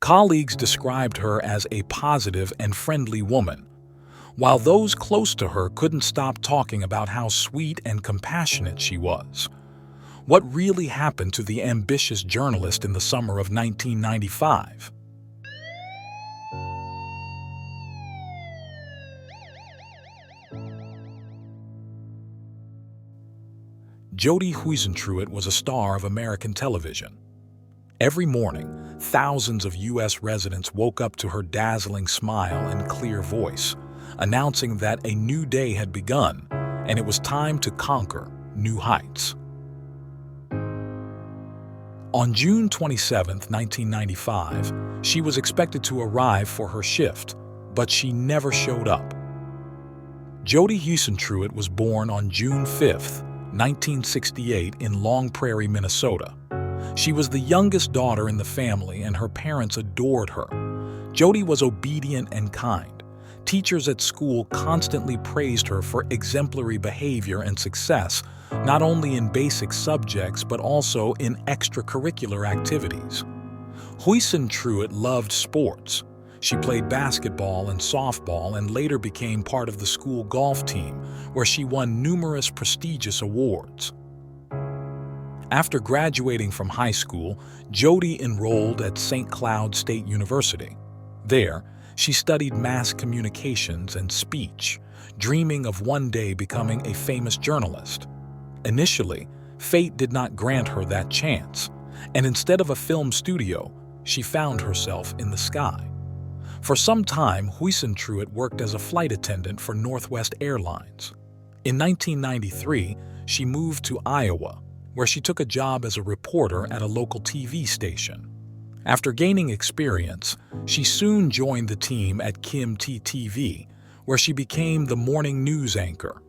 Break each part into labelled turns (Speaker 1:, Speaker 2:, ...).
Speaker 1: Colleagues described her as a positive and friendly woman, while those close to her couldn't stop talking about how sweet and compassionate she was. What really happened to the ambitious journalist in the summer of 1995? Jodi Huisentruit was a star of American television. Every morning, thousands of U.S. residents woke up to her dazzling smile and clear voice, announcing that a new day had begun and it was time to conquer new heights. On June 27, 1995, she was expected to arrive for her shift, but she never showed up. Jodi Huisentruit was born on June 5, 1968, in Long Prairie, Minnesota. She was the youngest daughter in the family, and her parents adored her. Jodi was obedient and kind. Teachers at school constantly praised her for exemplary behavior and success, not only in basic subjects but also in extracurricular activities. Huisentruit loved sports. She played basketball and softball and later became part of the school golf team, where she won numerous prestigious awards. After graduating from high school, Jodi enrolled at St. Cloud State University. There, she studied mass communications and speech, dreaming of one day becoming a famous journalist. Initially, fate did not grant her that chance, and instead of a film studio, she found herself in the sky. For some time, Huisentruit worked as a flight attendant for Northwest Airlines. In 1993, she moved to Iowa, where she took a job as a reporter at a local TV station. After gaining experience, she soon joined the team at Kim TV, where she became the morning news anchor.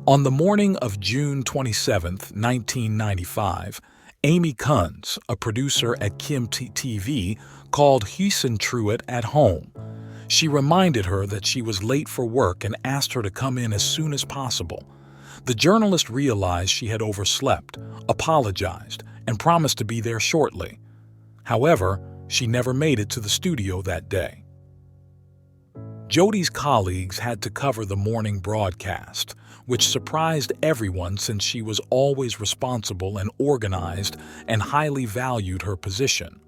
Speaker 1: On the morning of June 27, 1995, Amy Kunz, a producer at Kim TV, called Huisentruit at home. She reminded her that she was late for work and asked her to come in as soon as possible. The journalist realized she had overslept, apologized, and promised to be there shortly. However, she never made it to the studio that day. Jodi's colleagues had to cover the morning broadcast, which surprised everyone since she was always responsible and organized and highly valued her position.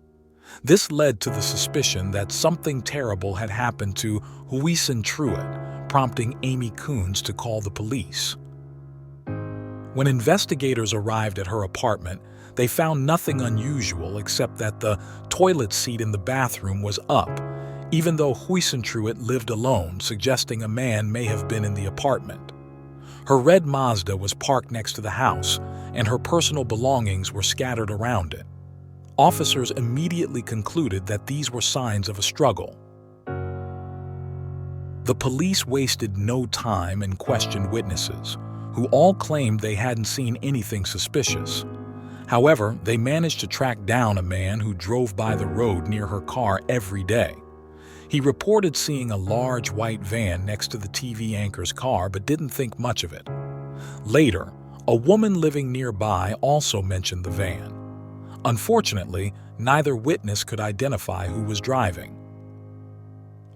Speaker 1: This led to the suspicion that something terrible had happened to Huisentruit, prompting Amy Kunz to call the police. When investigators arrived at her apartment, they found nothing unusual except that the toilet seat in the bathroom was up, even though Huisentruit lived alone, suggesting a man may have been in the apartment. Her red Mazda was parked next to the house, and her personal belongings were scattered around it. Officers immediately concluded that these were signs of a struggle. The police wasted no time and questioned witnesses, who all claimed they hadn't seen anything suspicious. However, they managed to track down a man who drove by the road near her car every day. He reported seeing a large white van next to the TV anchor's car but didn't think much of it. Later, a woman living nearby also mentioned the van. Unfortunately, neither witness could identify who was driving.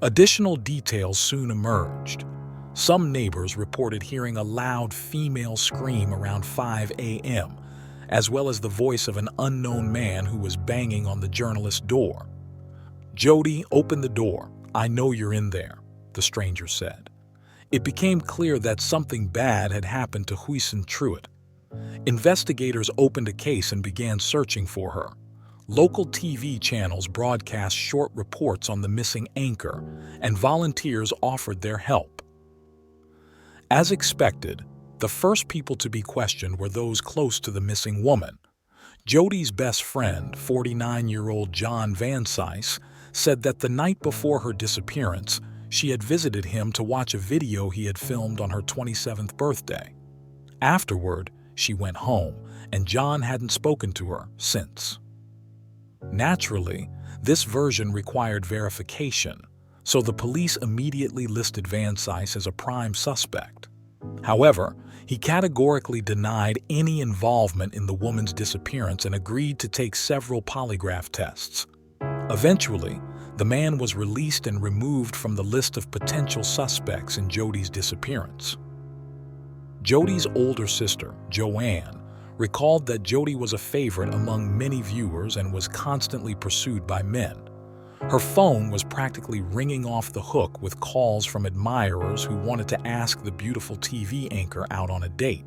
Speaker 1: Additional details soon emerged. Some neighbors reported hearing a loud female scream around 5 a.m., as well as the voice of an unknown man who was banging on the journalist's door. "Jodi, open the door. I know you're in there," the stranger said. It became clear that something bad had happened to Huisentruit. Investigators opened a case and began searching for her. Local TV channels broadcast short reports on the missing anchor, and volunteers offered their help. As expected, the first people to be questioned were those close to the missing woman. Jodi's best friend, 49-year-old John Vansice, said that the night before her disappearance, she had visited him to watch a video he had filmed on her 27th birthday. Afterward, she went home, and John hadn't spoken to her since. Naturally, this version required verification, so the police immediately listed Vansice as a prime suspect. However, He categorically denied any involvement in the woman's disappearance and agreed to take several polygraph tests. Eventually, the man was released and removed from the list of potential suspects in Jodi's disappearance. Jodi's older sister, Joanne, recalled that Jodi was a favorite among many viewers and was constantly pursued by men. Her phone was practically ringing off the hook with calls from admirers who wanted to ask the beautiful TV anchor out on a date.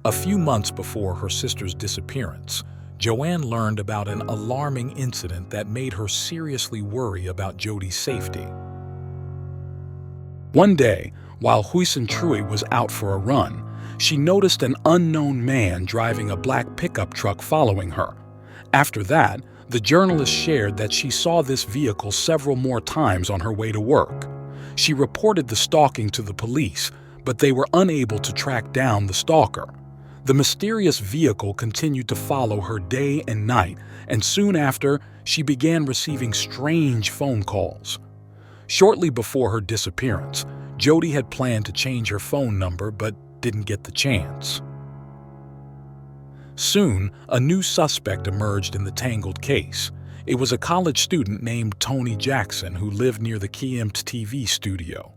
Speaker 1: A few months before her sister's disappearance, Joanne learned about an alarming incident that made her seriously worry about Jodi's safety. One day, while Huisentruit was out for a run, she noticed an unknown man driving a black pickup truck following her. After that, the journalist shared that she saw this vehicle several more times on her way to work. She reported the stalking to the police, but they were unable to track down the stalker. The mysterious vehicle continued to follow her day and night, and soon after, she began receiving strange phone calls. Shortly before her disappearance, Jodi had planned to change her phone number but didn't get the chance. Soon, a new suspect emerged in the tangled case. It was a college student named Tony Jackson who lived near the Kiemt TV studio.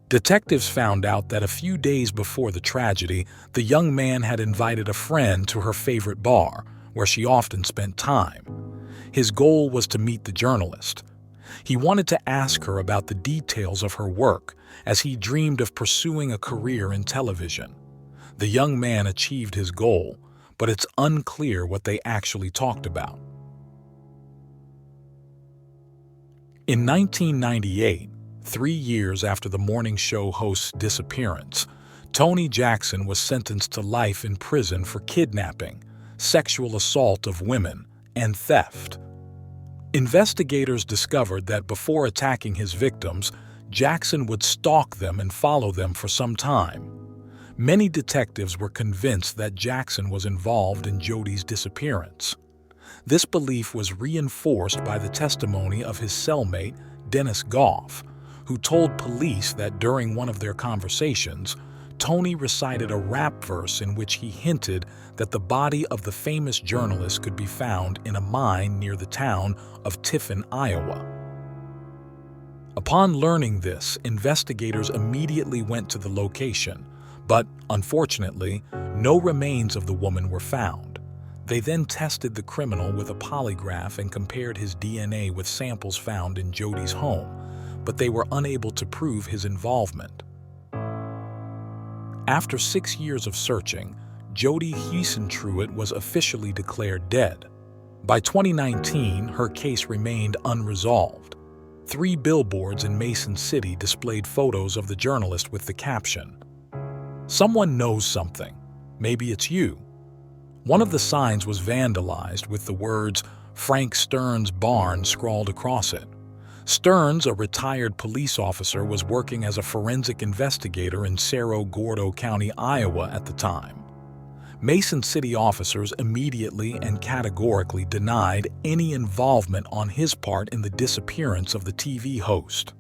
Speaker 1: Detectives found out that a few days before the tragedy, the young man had invited a friend to her favorite bar, where she often spent time. His goal was to meet the journalist. He wanted to ask her about the details of her work, as he dreamed of pursuing a career in television. The young man achieved his goal, but it's unclear what they actually talked about. In 1998, 3 years after the morning show host's disappearance, Tony Jackson was sentenced to life in prison for kidnapping, sexual assault of women, and theft. Investigators discovered that before attacking his victims, Jackson would stalk them and follow them for some time. Many detectives were convinced that Jackson was involved in Jodi's disappearance. This belief was reinforced by the testimony of his cellmate, Dennis Goff, who told police that during one of their conversations, Tony recited a rap verse in which he hinted that the body of the famous journalist could be found in a mine near the town of Tiffin, Iowa. Upon learning this, investigators immediately went to the location, but unfortunately, no remains of the woman were found. They then tested the criminal with a polygraph and compared his DNA with samples found in Jodi's home, but they were unable to prove his involvement. After 6 years of searching, Jodi Huisentruit was officially declared dead. By 2019, her case remained unresolved. 3 billboards in Mason City displayed photos of the journalist with the caption, "Someone knows something. Maybe it's you." One of the signs was vandalized with the words, "Frank Stern's barn" scrawled across it. Stearns, a retired police officer, was working as a forensic investigator in Cerro Gordo County, Iowa at the time. Mason City officers immediately and categorically denied any involvement on his part in the disappearance of the TV host.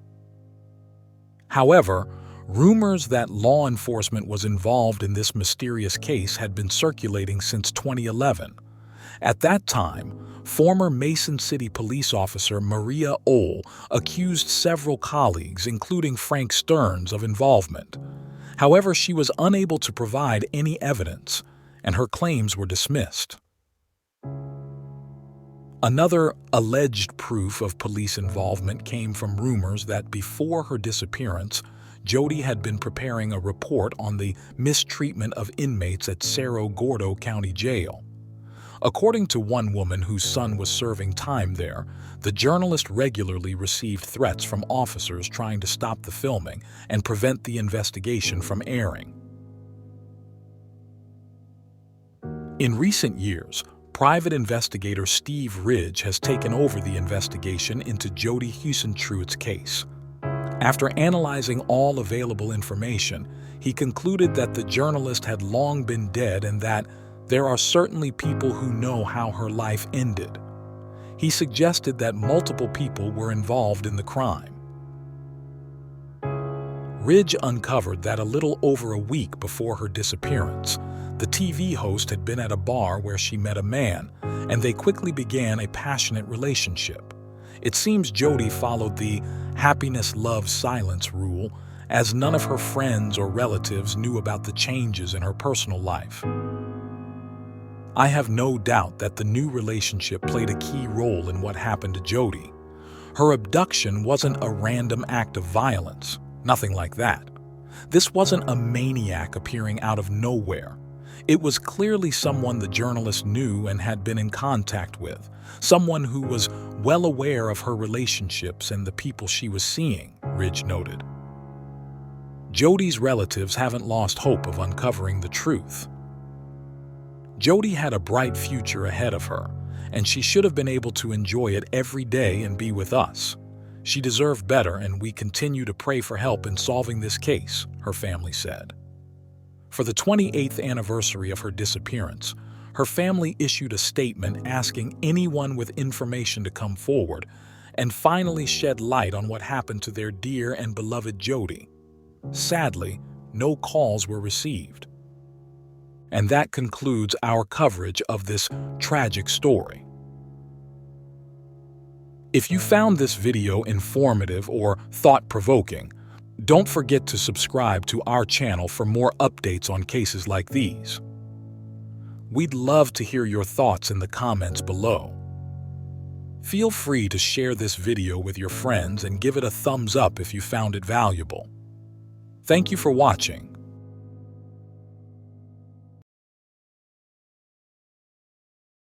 Speaker 1: However, rumors that law enforcement was involved in this mysterious case had been circulating since 2011. At that time, former Mason City police officer Maria Ohl accused several colleagues, including Frank Stearns, of involvement. However, she was unable to provide any evidence, and her claims were dismissed. Another alleged proof of police involvement came from rumors that before her disappearance, Jodi had been preparing a report on the mistreatment of inmates at Cerro Gordo County Jail. According to one woman whose son was serving time there, the journalist regularly received threats from officers trying to stop the filming and prevent the investigation from airing. In recent years, private investigator Steve Ridge has taken over the investigation into Jodi Huisentruit's case. After analyzing all available information, he concluded that the journalist had long been dead and that there are certainly people who know how her life ended. He suggested that multiple people were involved in the crime. Ridge uncovered that a little over a week before her disappearance, the TV host had been at a bar where she met a man, and they quickly began a passionate relationship. It seems Jodi followed the happiness, love, silence rule, as none of her friends or relatives knew about the changes in her personal life. I have no doubt that the new relationship played a key role in what happened to Jodi. Her abduction wasn't a random act of violence, nothing like that. This wasn't a maniac appearing out of nowhere. It was clearly someone the journalist knew and had been in contact with, someone who was well aware of her relationships and the people she was seeing, Ridge noted. Jodi's relatives haven't lost hope of uncovering the truth. Jodi had a bright future ahead of her, and she should have been able to enjoy it every day and be with us. She deserved better, and we continue to pray for help in solving this case, her family said. For the 28th anniversary of her disappearance, her family issued a statement asking anyone with information to come forward and finally shed light on what happened to their dear and beloved Jodi. Sadly, no calls were received. And that concludes our coverage of this tragic story. If you found this video informative or thought-provoking, don't forget to subscribe to our channel for more updates on cases like these. We'd love to hear your thoughts in the comments below. Feel free to share this video with your friends and give it a thumbs up if you found it valuable. Thank you for watching.